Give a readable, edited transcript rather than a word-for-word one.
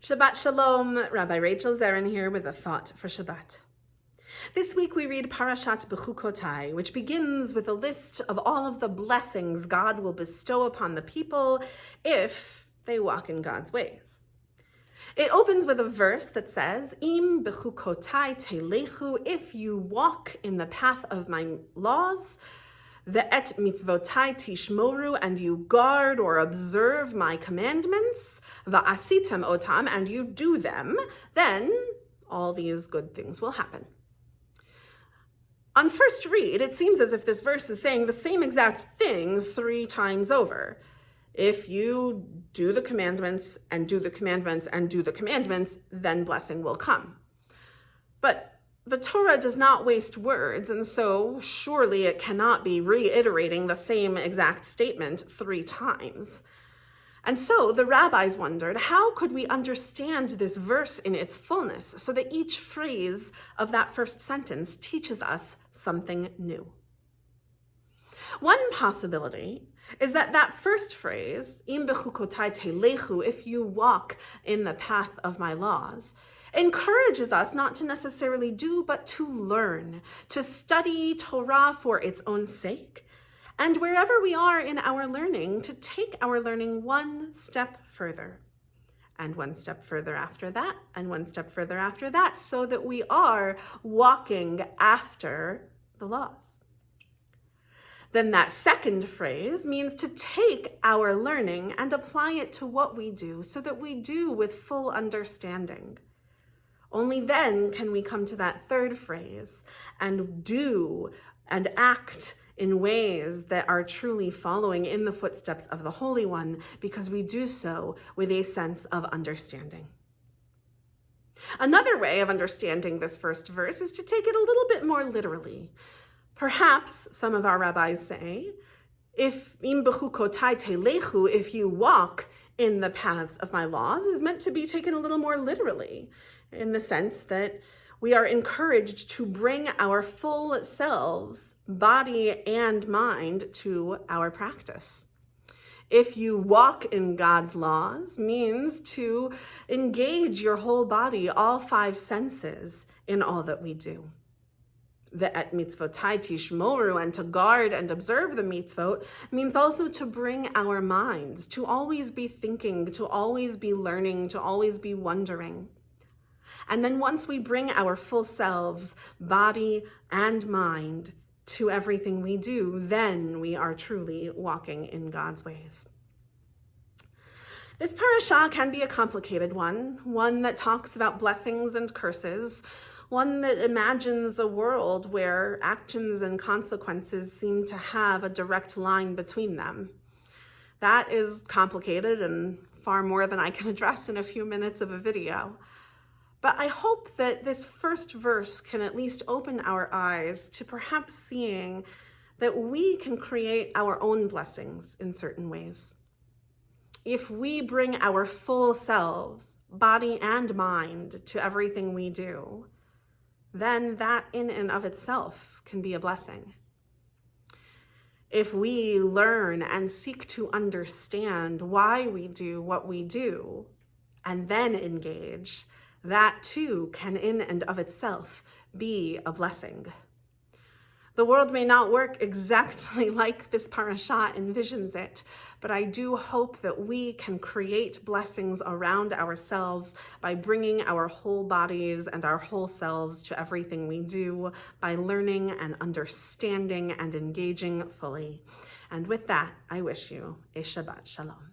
Shabbat Shalom, Rabbi Rachel Zerin here with a thought for Shabbat. This week we read Parashat Bechukotai, which begins with a list of all of the blessings God will bestow upon the people if they walk in God's ways. It opens with a verse that says, Im bechukotai telechu, if you walk in the path of my laws, ve'et mitzvotai tishmoru, and you guard or observe my commandments, va'asitem otam, and you do them, then all these good things will happen. On first read, it seems as if this verse is saying the same exact thing 3 times over. If you do the commandments and do the commandments and do the commandments, then blessing will come. But the Torah does not waste words, and so surely it cannot be reiterating the same exact statement 3 times. And so the rabbis wondered, how could we understand this verse in its fullness so that each phrase of that first sentence teaches us something new? One possibility is that first phrase, Im bechukotai telechu, if you walk in the path of my laws, encourages us not to necessarily do, but to learn, to study Torah for its own sake, and wherever we are in our learning, to take our learning one step further, and one step further after that, and one step further after that, so that we are walking after the laws. Then that second phrase means to take our learning and apply it to what we do, so that we do with full understanding. Only then can we come to that third phrase and do and act in ways that are truly following in the footsteps of the Holy One, because we do so with a sense of understanding. Another way of understanding this first verse is to take it a little bit more literally. Perhaps some of our rabbis say, if im bechukotai telechu, if you walk in the paths of my laws, is meant to be taken a little more literally, in the sense that we are encouraged to bring our full selves, body and mind, to our practice. If you walk in God's laws means to engage your whole body, all 5 senses, in all that we do. Ve'et mitzvotai tishmoru, and to guard and observe the mitzvot, means also to bring our minds, to always be thinking, to always be learning, to always be wondering. And then once we bring our full selves, body and mind, to everything we do, then we are truly walking in God's ways. This parasha can be a complicated one that talks about blessings and curses, one that imagines a world where actions and consequences seem to have a direct line between them. That is complicated and far more than I can address in a few minutes of a video. But I hope that this first verse can at least open our eyes to perhaps seeing that we can create our own blessings in certain ways. If we bring our full selves, body and mind, to everything we do, then that in and of itself can be a blessing. If we learn and seek to understand why we do what we do, and then engage, that too can in and of itself be a blessing. The world may not work exactly like this parasha envisions it, but I do hope that we can create blessings around ourselves by bringing our whole bodies and our whole selves to everything we do, by learning and understanding and engaging fully. And with that, I wish you a Shabbat Shalom.